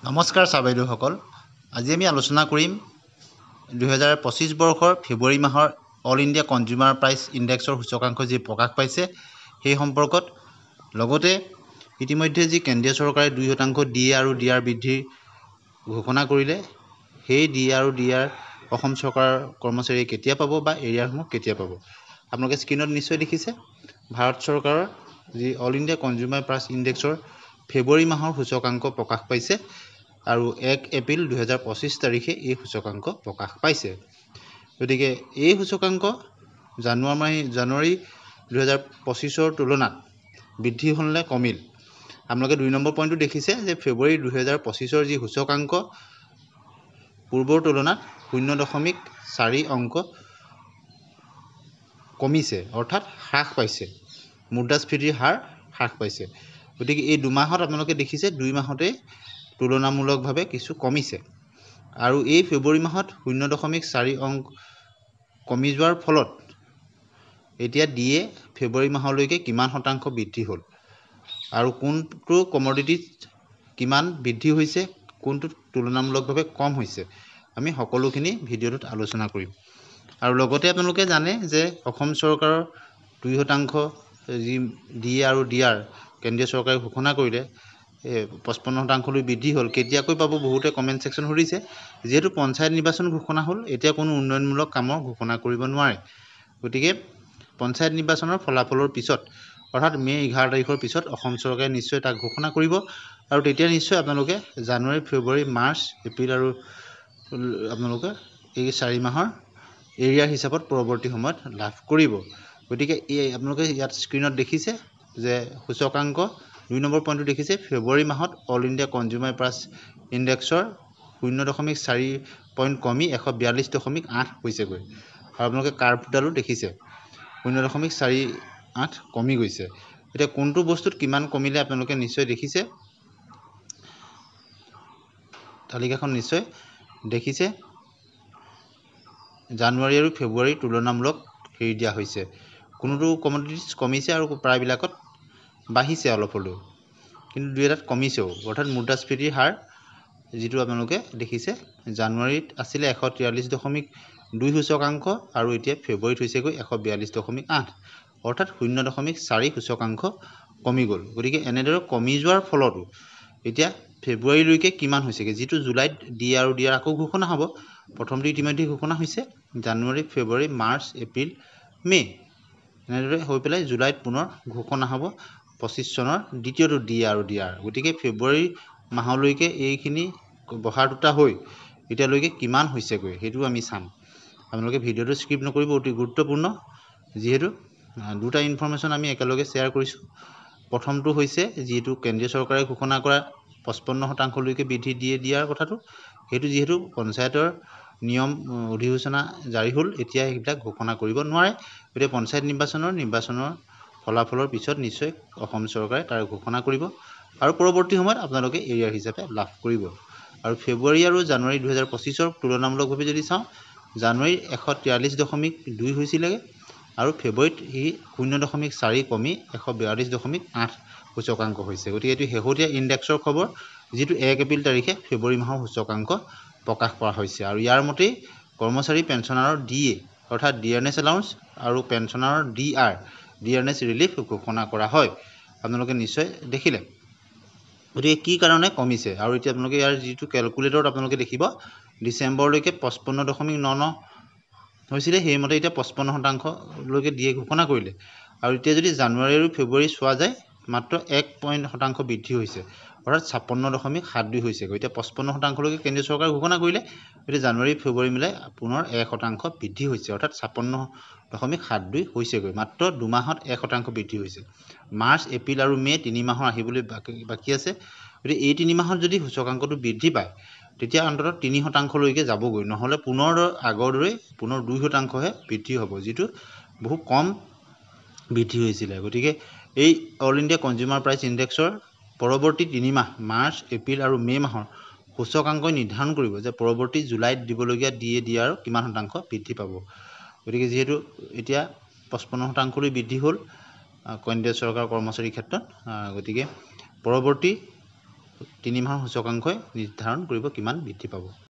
নমস্কাৰ ছাৰ আজি আমি আলোচনা কৰিম 2025 বৰ্ষৰ ফেব্ৰুৱাৰী মাহৰ অল ইণ্ডিয়া কনজিউমাৰ প্ৰাইচ ইণ্ডেক্সৰ সূচকাংক যি প্ৰকাশ পাইছে সেই সম্পৰ্কত লগতে ইতিমধ্যে যি কেন্দ্ৰীয় চৰকাৰে 2% ডিএ আৰু ডিআৰ বৃদ্ধিৰ ঘোষণা কৰিলে সেই ডিএ আৰু ডিআৰ অসম চৰকাৰৰ কৰ্মচাৰীয়ে কেতিয়া পাব বা এৰিয়াসমূহ কেতিয়া পাব আপোনালোকে স্ক্ৰীনত নিশ্চয় দেখিছে ভাৰত চৰকাৰৰ যি অল ইণ্ডিয়া কনজিউমাৰ প্ৰাইচ ইণ্ডেক্সৰ ফেব্ৰুৱাৰী মাহৰ সূচকাংক প্ৰকাশ পাইছে আৰু 1 এপ্ৰিল 2025 তাৰিখে এই সূচকাংক প্ৰকাশ পাইছে গতিকে এই সূচকাংক জানুৱাৰী 2025 তুলনাত বৃদ্ধি হ'লনে কমিল আপোনালোকে 2 নম্বৰ পইণ্টটো দেখিছে যে ফেব্ৰুৱাৰী 2025 যি সূচকাংক পূৰ্বৰ তুলনাত 0.4 অংক কমিছে অৰ্থাৎ হ্ৰাস পাইছে মুদ্ৰাস্ফীতিৰ হাৰ হ্ৰাস পাইছে গতিকে এই দুমাহত আপোনালোকে দেখিছে 2 মাহতে তুলনামূলকভাৱে কিছু কমিছে আৰু এই ফেব্ৰুৱাৰী মাহত 0.4 অংক কমি যোৱাৰ ফলত এতিয়া ডিএ ফেব্ৰুৱাৰী মাহলৈকে কিমান শতাংশ বৃদ্ধি হ'ল আৰু কোনটো কমোডিটিত কিমান বৃদ্ধি হৈছে কোনটো তুলনামূলকভাৱে কম হৈছে আমি সকলোখিনি ভিডিঅ'টোত আলোচনা কৰিম আৰু লগতে আপোনালোকে জানে যে অসম চৰকাৰৰ 2% যি ডিএ আৰু ডিআৰ কেন্দ্ৰীয় চৰকাৰে ঘোষণা কৰিলে 55% লৈ বৃদ্ধি হ'ল কেতিয়াকৈ পাব বহুতে কমেন্ট সেকশন সুধিছে যেহেতু পঞ্চায়ত নিৰ্বাচন ঘোষণা হ'ল এতিয়া কোনো উন্নয়নমূলক কামৰ ঘোষণা কৰিব নোৱাৰে গতিকে পঞ্চায়ত নিৰ্বাচনৰ ফলাফলৰ পিছত অৰ্থাৎ মে 11 তাৰিখৰ পিছত অসম চৰকাৰে নিশ্চয় তাক ঘোষণা কৰিব আৰু তেতিয়া নিশ্চয় আপোনালোকে জানুৱাৰী ফেব্ৰুৱাৰী মাৰ্চ এপ্ৰিল আৰু আপোনালোকে এই 4 মাহৰ এৰিয়া হিচাপত পৰৱৰ্তী সময়ত লাভ কৰিব গতিকে এই আপোনালোকে ইয়াত স্ক্ৰীনত দেখিছে যে সূচকাংক 2 নম্বৰ পইণ্টটো দেখিছে ফেব্ৰুৱাৰী মাহত অল ইণ্ডিয়া কনজিউমাৰ প্ৰাইচ ইণ্ডেক্সৰ 0.4 পইণ্ট কমি 142.8 হৈছেগৈ আৰু আপোনালোকে কাৰ্ভডালো দেখিছে 0.48 কমি গৈছে এতিয়া কোনটো বস্তুত কিমান কমিলে আপোনালোকে নিশ্চয় দেখিছে তালিকাখন নিশ্চয় দেখিছে জানুৱাৰী আৰু ফেব্ৰুৱাৰী তুলনামূলক হেৰি দিয়া হৈছে কোনোটো কমোডিটিজ কমিছে আৰু প্ৰায়বিলাকত বাঢ়িছে অলপ হ'লেও কিন্তু দুই এটাত কমিছেও অৰ্থাৎ মুদ্ৰাস্ফীতিৰ হাৰ যেটো আপোনালোকে দেখিছে জানুৱাৰীত আছিল 143.2 সূচকাংক আৰু এতিয়া ফেব্ৰুৱাৰীত হৈছেগৈ 142.8 অৰ্থাৎ 0.4 সূচকাংক কমি গ'ল গতিকে এনেদৰে কমি যোৱাৰ ফলত এতিয়া ফেব্ৰুৱাৰীলৈকে কিমান হৈছেগে যেটো জুলাইত ডি আৰু ডিআৰ আকৌ ঘোষণা হ'ব প্ৰথমটো ইতিমধ্যে ঘোষণা হৈছে জানুৱাৰী ফেব্ৰুৱাৰী মাৰ্চ এপ্ৰিল মে এনেদৰে হৈ পেলাই জুলাইত পুনৰ ঘোষণা হ'ব 25 চনৰ দ্বিতীয়টো ডি আৰু ডিআৰ গতিকে ফেব্ৰুৱাৰী মাহলৈকে এইখিনি বহাৰ দুটা হৈ এতিয়ালৈকে কিমান হৈছেগৈ হেতু আমি চাম আপোনালোকে ভিডিঅ'টো স্কিপ নকৰিব অতি গুৰুত্বপূৰ্ণ যেহেতু দুটা ইনফৰমেশন আমি একেলগে শেয়াৰ কৰিছো প্ৰথমটো হৈছে যেটো কেন্দ্ৰীয় চৰকাৰে ঘোষণা কৰা 55% লৈকে বৃদ্ধি দিয়ে দিয়াৰ কথাটো হেতু যেহেতু পঞ্চায়তৰ নিয়ম অধিসূচনা জাৰি হ'ল এতিয়া এইবিলাক ঘোষণা কৰিব নোৱাৰে গতিকে পঞ্চায়ত নিৰ্বাচনৰ ফলাফলৰ পিছত নিশ্চয় অসম চৰকাৰে তাৰ ঘোষণা কৰিব আৰু পৰৱৰ্তী সময়ত আপোনালোকে এৰিয়া হিচাপে লাভ কৰিব আৰু ফেব্ৰুৱাৰী আৰু জানুৱাৰী 2025 তুলনামূলকভাৱে যদি চাওঁ জানুৱাৰী 143.2 হৈছিলে আৰু ফেব্ৰুৱাৰীত ই 0.4 কমি 142.8 সূচকাংক হৈছে গতিকে এটো হেহতীয়া ইণ্ডেক্সৰ খবৰ যেটো 1 এপ্ৰিল তাৰিখে ফেব্ৰুৱাৰী মাহৰ সূচকাংক প্ৰকাশ কৰা হৈছে আৰু ইয়াৰ মতে কৰ্মচাৰী পেনচনাৰৰ ডিএ অৰ্থাৎ ডিআৰএছ এলাউন্স আৰু পেনচনাৰৰ ডিআৰএছ ৰিলিফ ঘোষণা কৰা হয় আপোনালোকে নিশ্চয় দেখিলে গতিকে কি কাৰণে কমিছে আৰু এতিয়া আপোনালোকে ইয়াৰ যেটো ক্যালকুলেটৰত আপোনালোকে দেখিব ডিসেম্বৰলৈকে 55.99 হৈছিলে হেমতে এতিয়া 55% লৈকে দিয়ে ঘোষণা কৰিলে আৰু এতিয়া যদি জানুৱাৰী আৰু ফেব্ৰুৱাৰী চোৱা যায় মাত্ৰ 1% বৃদ্ধি হৈছে অৰ্থাৎ 56.72 হৈছে এতিয়া 55% লৈকে কেন্দ্ৰীয় চৰকাৰে ঘোষণা কৰিলে এতিয়া জানুৱাৰী ফেব্ৰুৱাৰী মিলাই পুনৰ 1% বৃদ্ধি হৈছে অৰ্থাৎ 56.72 হৈছেগৈ মাত্ৰ দুমাহত 1% বৃদ্ধি হৈছে মাৰ্চ এপ্ৰিল আৰু মে 3 মাহৰ আহিবলৈ বাকি আছে গতিকে এই 3 মাহত যদি সূচকাংকটো বৃদ্ধি পায় তেতিয়া অন্তত 3% লৈকে যাবগৈ নহলে পুনৰ আগৰ দৰে পুনৰ 2% হে বৃদ্ধি হ'ব যেটো বহু কম বৃদ্ধি হৈছিল গতিকে এই অল ইণ্ডিয়া কনজিউমাৰ প্ৰাইচ ইণ্ডেক্সৰ পৰৱৰ্তী 3 মাহ মাৰ্চ এপ্ৰিল আৰু মে মাহৰ সূচকাংক নিৰ্ধাৰণ কৰিব যে পৰৱৰ্তী জুলাইত দিবলগীয়া ডিআৰ কিমান শতাংশ বৃদ্ধি পাব গতিকে যেহেতু এতিয়া 55% লৈ বৃদ্ধি হ'ল কেন্দ্ৰীয় চৰকাৰ কৰ্মচাৰীৰ ক্ষেত্ৰত গতিকে পৰৱৰ্তী তিনি মাহৰ সূচকাংশই নিৰ্ধাৰণ কৰিব কিমান বৃদ্ধি পাব।